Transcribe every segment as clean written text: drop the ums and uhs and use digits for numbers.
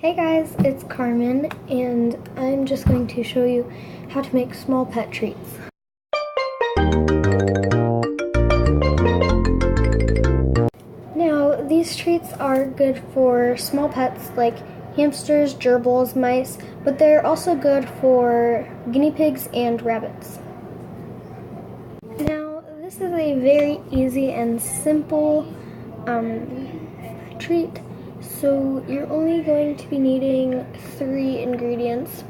Hey guys, it's Carmen, and I'm just going to show you how to make small pet treats. Now, these treats are good for small pets like hamsters, gerbils, mice, but they're also good for guinea pigs and rabbits. Now, this is a very easy and simple treat. So you're only going to be needing 3 ingredients,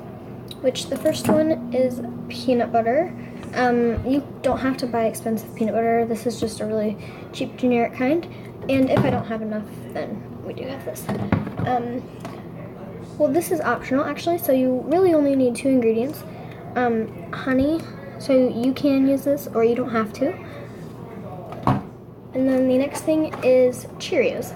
which the first one is peanut butter. You don't have to buy expensive peanut butter. This is just a really cheap generic kind. And if I don't have enough, then we do have this. Well, this is optional actually, so you really only need 2 ingredients. Honey, so you can use this or you don't have to. And then the next thing is Cheerios.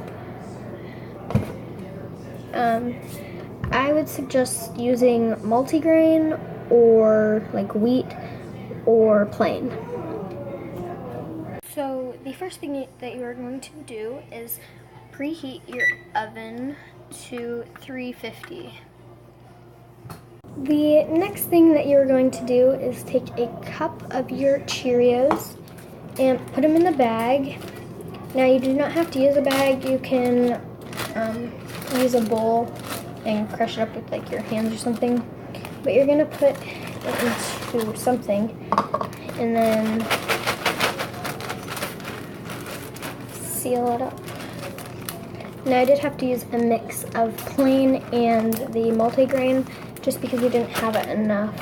I would suggest using multigrain or like wheat or plain. So the first thing that you are going to do is preheat your oven to 350. The next thing that you're going to do is take a cup of your Cheerios and put them in the bag. Now you do not have to use a bag. You can use a bowl and crush it up with like your hands or something, but you're gonna put it into something and then seal it up. Now I did have to use a mix of plain and the multigrain just because we didn't have it enough.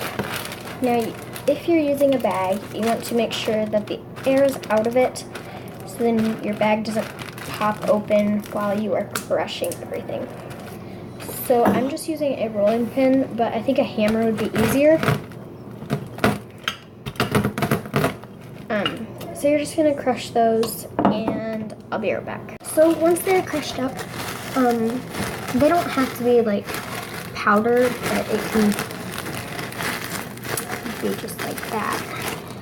Now if you're using a bag, you want to make sure that the air is out of it so then your bag doesn't pop open while you are crushing everything. So I'm just using a rolling pin, but I think a hammer would be easier. So you're just gonna crush those and I'll be right back. So once they're crushed up, they don't have to be like powdered, but it can be just like that.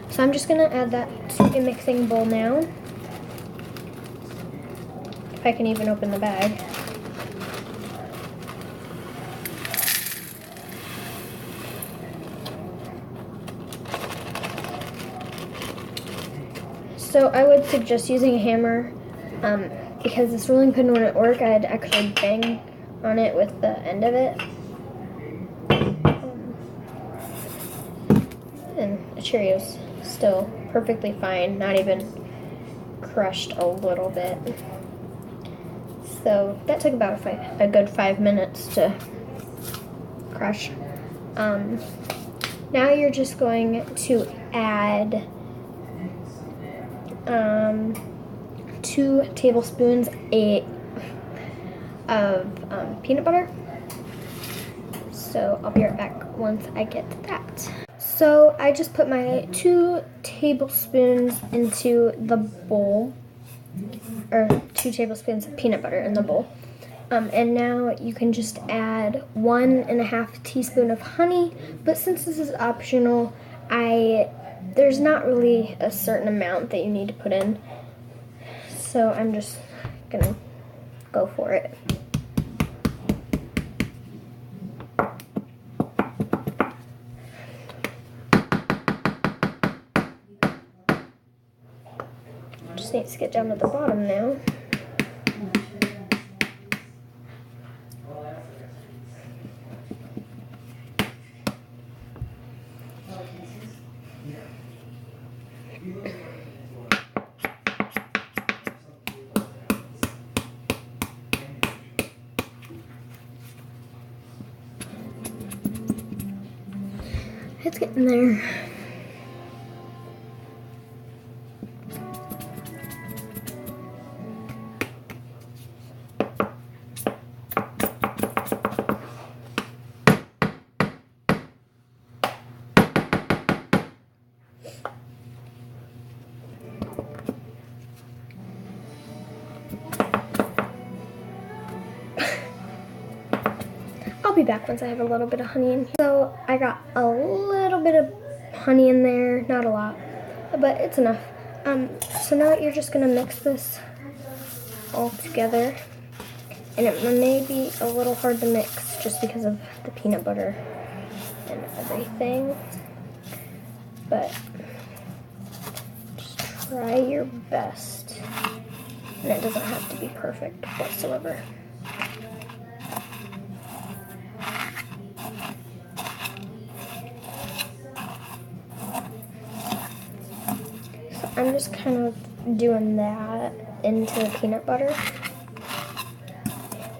So I'm just gonna add that to a mixing bowl now. If I can even open the bag. So I would suggest using a hammer because this rolling pin wouldn't work. I'd actually bang on it with the end of it. And the Cheerios still perfectly fine, not even crushed a little bit. So that took about a good 5 minutes to crush. Now you're just going to add 2 tablespoons of peanut butter. So I'll be right back once I get that. So I just put my 2 tablespoons into the bowl, or 2 tablespoons of peanut butter in the bowl. And now you can just add 1.5 teaspoon of honey, but since this is optional, there's not really a certain amount that you need to put in. So I'm just gonna go for it. Just need to get down to the bottom now. It's getting there. I'll be back once I have a little bit of honey in here. So I got a little bit of honey in there, not a lot, but it's enough. So now you're just gonna mix this all together And it may be a little hard to mix just because of the peanut butter and everything. But just try your best. And it doesn't have to be perfect whatsoever. So I'm just kind of doing that into the peanut butter.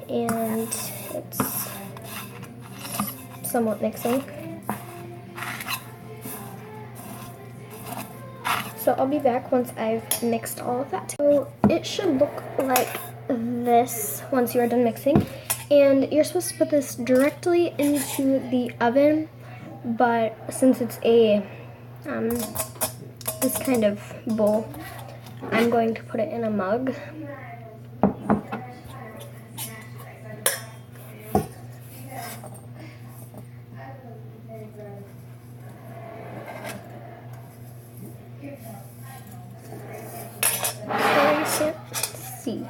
And it's somewhat mixing. So I'll be back once I've mixed all of that. So it should look like this once you are done mixing. And you're supposed to put this directly into the oven, but since it's a this kind of bowl, I'm going to put it in a mug. See.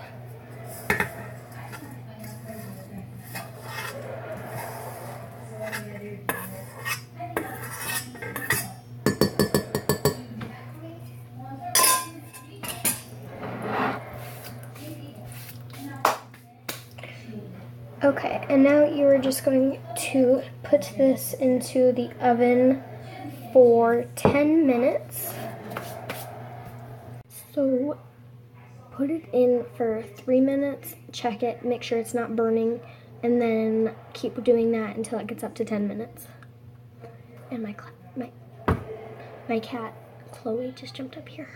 Okay, and now you're just going to put this into the oven for 10 minutes. So put it in for 3 minutes, check it, make sure it's not burning, and then keep doing that until it gets up to 10 minutes. And my cat, Chloe, just jumped up here.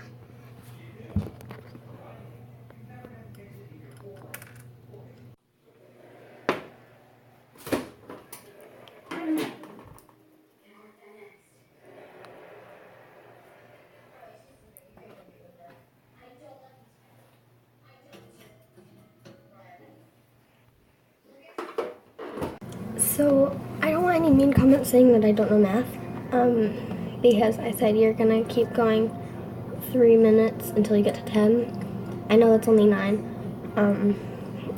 So I don't want any mean comments saying that I don't know math, because I said you're gonna keep going 3 minutes until you get to 10. I know that's only 9.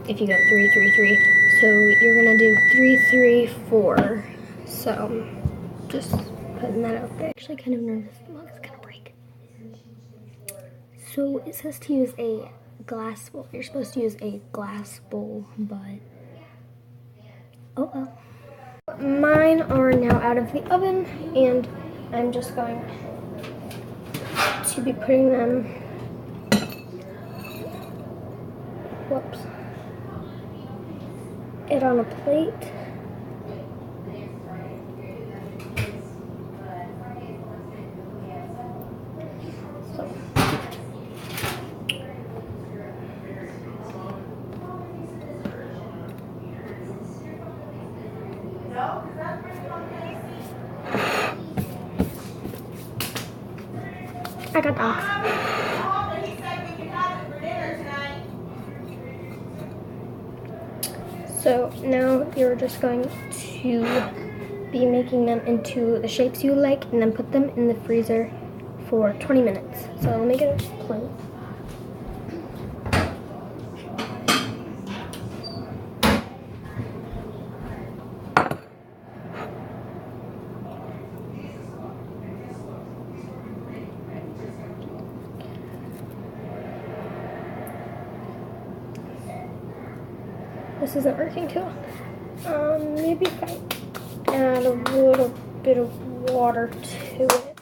If you go 3, 3, 3, so you're gonna do 3, 3, 4. So just putting that out there. Actually, kind of nervous. The mug is gonna break. So it says to use a glass bowl. You're supposed to use a glass bowl, but oh well. Mine are now out of the oven, and I'm just going to be putting them, it on a plate. So. I got dogs. So now you're just going to be making them into the shapes you like and then put them in the freezer for 20 minutes. So let me get a plate. This isn't working too well. Maybe if I add a little bit of water to it.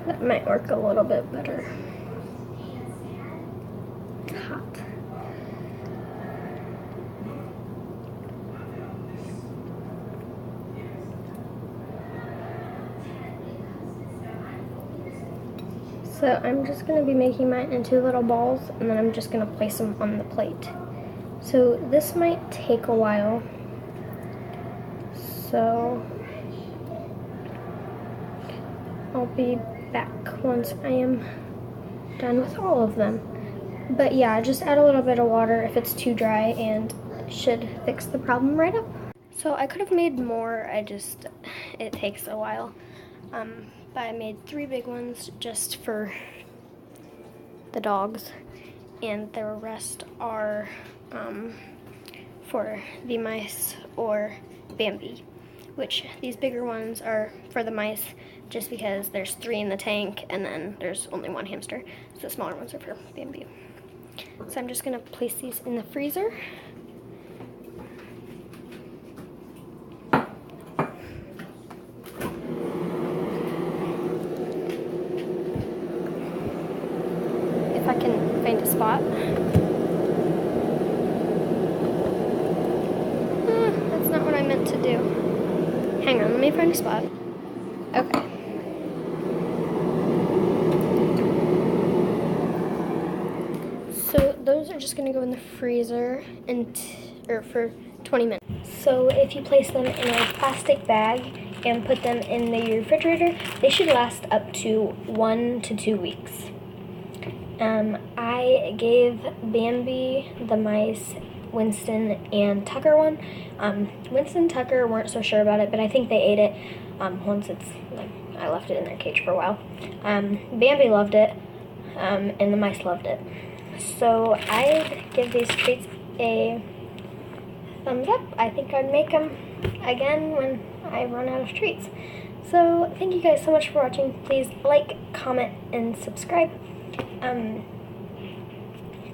That might work a little bit better. Hot. So I'm just going to be making mine into little balls, and then I'm just going to place them on the plate. So this might take a while, So I'll be back once I am done with all of them. But yeah, just add a little bit of water if it's too dry and it should fix the problem right up. So I could have made more, it takes a while. But I made 3 big ones just for the dogs, and the rest are for the mice or Bambi, which these bigger ones are for the mice just because there's 3 in the tank and then there's only 1 hamster. So the smaller ones are for Bambi. So I'm just gonna place these in the freezer. If I can find a spot. That's not what I meant to do. Hang on, let me find a spot. Okay. So those are just gonna go in the freezer for 20 minutes. So if you place them in a plastic bag and put them in the refrigerator, they should last up to 1 to 2 weeks. I gave Bambi, the mice, Winston, and Tucker one. Winston and Tucker weren't so sure about it, but I think they ate it once I left it in their cage for a while. Bambi loved it, and the mice loved it. So I'd give these treats a thumbs up. I think I'd make them again when I run out of treats. So thank you guys so much for watching. Please like, comment, and subscribe.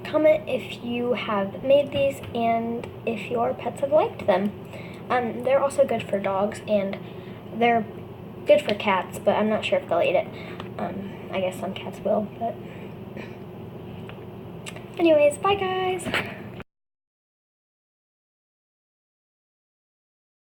Comment if you have made these and if your pets have liked them. They're also good for dogs and they're good for cats, but I'm not sure if they'll eat it. I guess some cats will, but anyways, bye guys!